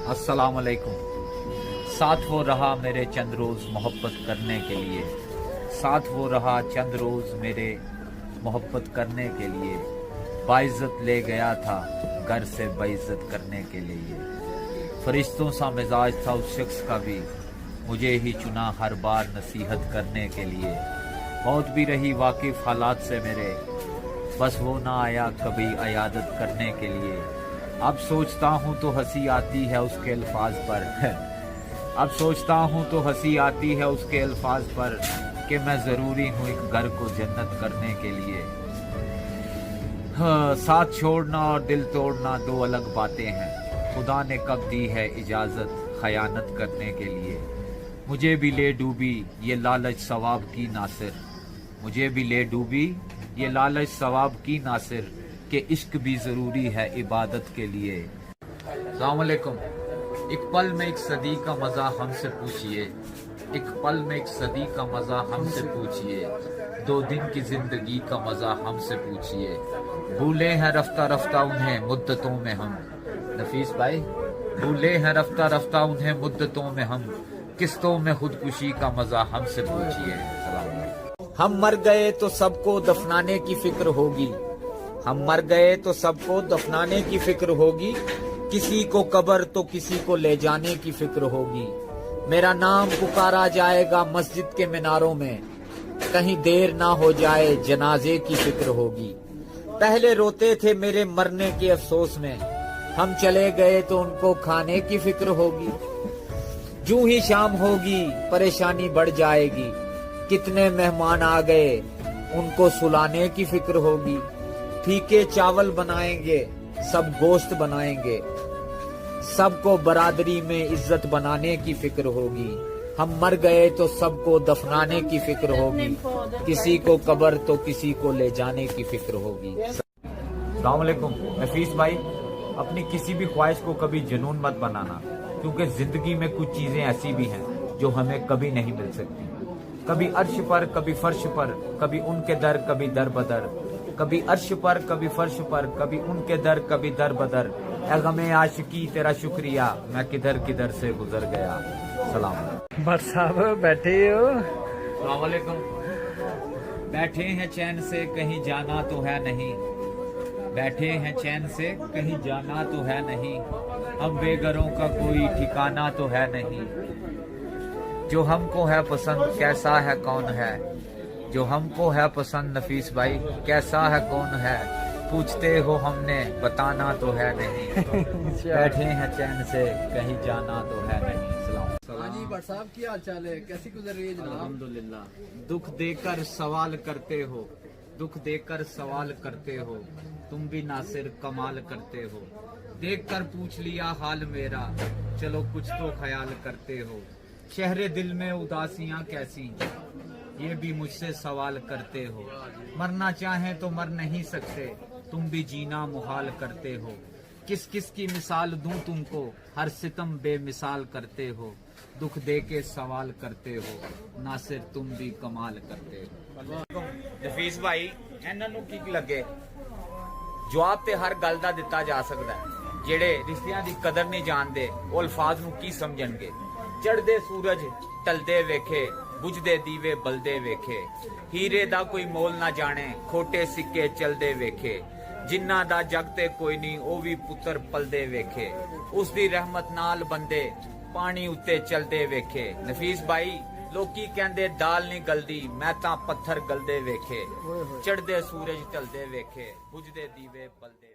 अस्सलाम वालेकुम। साथ वो रहा मेरे चंद रोज़ मोहब्बत करने के लिए, साथ वो रहा चंद रोज़ मेरे मोहब्बत करने के लिए, बाइज़्ज़त ले गया था घर से बेइज्जत करने के लिए। फरिश्तों सा मिजाज था उस शख्स का भी, मुझे ही चुना हर बार नसीहत करने के लिए। मौत भी रही वाकिफ़ हालात से मेरे, बस वो ना आया कभी इयादत करने के लिए। अब सोचता हूँ तो हंसी आती है उसके अल्फाज पर अब सोचता हूँ तो हंसी आती है उसके अल्फाज पर कि मैं ज़रूरी हूँ एक घर को जन्नत करने के लिए। हाँ, साथ छोड़ना और दिल तोड़ना दो अलग बातें हैं। खुदा ने कब दी है इजाज़त खयानत करने के लिए। मुझे भी ले डूबी ये लालच सवाब की नासिर, मुझे भी ले डूबी ये लालच सवाब की नासिर, कि इश्क भी ज़रूरी है इबादत के लिए। अस्सलाम वालेकुम। एक पल में एक सदी का मज़ा हमसे पूछिए, एक पल में एक सदी का मज़ा हमसे पूछिए, 2 दिन की ज़िंदगी का मज़ा हमसे पूछिए। भूले हैं रफ्ता रफ्ता उन्हें मुद्दतों में हम, नफीस भाई भूले हैं रफ्ता रफ्ता उन्हें मुद्दतों में हम, किस्तों में खुदकुशी का मज़ा हमसे पूछिए। हम मर गए तो सबको दफनाने की फिक्र होगी, हम मर गए तो सबको दफनाने की फिक्र होगी, किसी को कब्र तो किसी को ले जाने की फिक्र होगी। मेरा नाम पुकारा जाएगा मस्जिद के मीनारों में, कहीं देर ना हो जाए जनाजे की फिक्र होगी। पहले रोते थे मेरे मरने के अफसोस में, हम चले गए तो उनको खाने की फिक्र होगी। जूं ही शाम होगी परेशानी बढ़ जाएगी, कितने मेहमान आ गए उनको सुलाने की फिक्र होगी। फीके चावल बनाएंगे सब गोश्त बनाएंगे, सबको बरादरी में इज्जत बनाने की फिक्र होगी। हम मर गए तो सबको दफनाने की फिक्र होगी, किसी को कब्र तो किसी को ले जाने की फिक्र होगी। अस्सलाम वालेकुम। नफीस भाई, अपनी किसी भी ख्वाहिश को कभी जुनून मत बनाना, क्योंकि जिंदगी में कुछ चीजें ऐसी भी हैं जो हमें कभी नहीं मिल सकती। कभी अर्श पर कभी फर्श पर, कभी उनके दर कभी दर बदर, कभी अर्श पर कभी फर्श पर, कभी उनके दर कभी दर बदर। ऐ गमे आशिकी तेरा शुक्रिया, मैं किधर किधर से गुजर गया। सलाम। भट्ट साहब बैठे हो? अस्सलाम वालेकुम। बैठे हैं चैन से कहीं जाना तो है नहीं, बैठे हैं चैन से कहीं जाना तो है नहीं, हम बेघरों का कोई ठिकाना तो है नहीं। जो हमको है पसंद कैसा है कौन है, जो हमको है पसंद नफीस भाई कैसा है कौन है, पूछते हो हमने बताना तो है नहीं। बैठे हैं चैन से कहीं जाना तो है नहीं। सलाम। हाँ जी भट्ट साहब, की हाल चाल है? कैसी गुजर रही है जनाब? अल्हम्दुलिल्लाह। दुख देकर सवाल करते हो, दुख देकर सवाल करते हो, तुम भी नासिर कमाल करते हो। देख कर पूछ लिया हाल मेरा, चलो कुछ तो ख्याल करते हो। शहरे दिल में उदासियां कैसी, ये भी मुझसे सवाल करते हो। मरना चाहें तो मर नहीं सकते, तुम भी जीना मुहाल करते हो। किस किस की मिसाल दूं तुमको, हर सितम बेमिसाल करते हो। दुख दे के सवाल करते हो, नासिर तुम भी कमाल करते हो। नफीस भाई, ਇਹਨਾਂ ਨੂੰ ਕੀ ਲੱਗੇ? ਜਵਾਬ ਤੇ ਹਰ ਗੱਲ ਦਾ ਦਿੱਤਾ ਜਾ ਸਕਦਾ ਹੈ। ਜਿਹੜੇ ਰਿਸ਼ਤਿਆਂ ਦੀ ਕਦਰ ਨਹੀਂ ਜਾਣਦੇ ਉਹ ਅਲਫਾਜ਼ ਨੂੰ ਕੀ ਸਮਝਣਗੇ। ਚੜ੍ਹਦੇ ਸੂਰਜ ਢਲਦੇ ਵੇਖੇ, ਬੁਝਦੇ ਦੀਵੇ ਬਲਦੇ ਵੇਖੇ, ਹੀਰੇ ਦਾ ਕੋਈ ਮੋਲ ਨਾ ਜਾਣੇ, ਖੋਟੇ ਸਿੱਕੇ ਚਲਦੇ ਵੇਖੇ। ਜਿਨ੍ਹਾਂ ਦਾ ਜਗ ਤੇ ਕੋਈ ਨਹੀਂ ਉਹ ਵੀ ਪੁੱਤਰ ਪਲਦੇ ਵੇਖੇ, ਉਸ ਦੀ ਰਹਿਮਤ ਨਾਲ ਬੰਦੇ ਪਾਣੀ ਉੱਤੇ ਚਲਦੇ ਵੇਖੇ। ਨਫੀਸ ਭਾਈ, ਲੋਕੀ ਕਹਿੰਦੇ ਦਾਲ ਨਹੀਂ ਗਲਦੀ, ਮੈਂ ਤਾਂ ਪੱਥਰ ਗਲਦੇ ਵੇਖੇ। ਚੜ੍ਹਦੇ ਸੂਰਜ ਢਲਦੇ ਵੇਖੇ, ਬੁਝਦੇ ਦੀਵੇ ਬਲਦੇ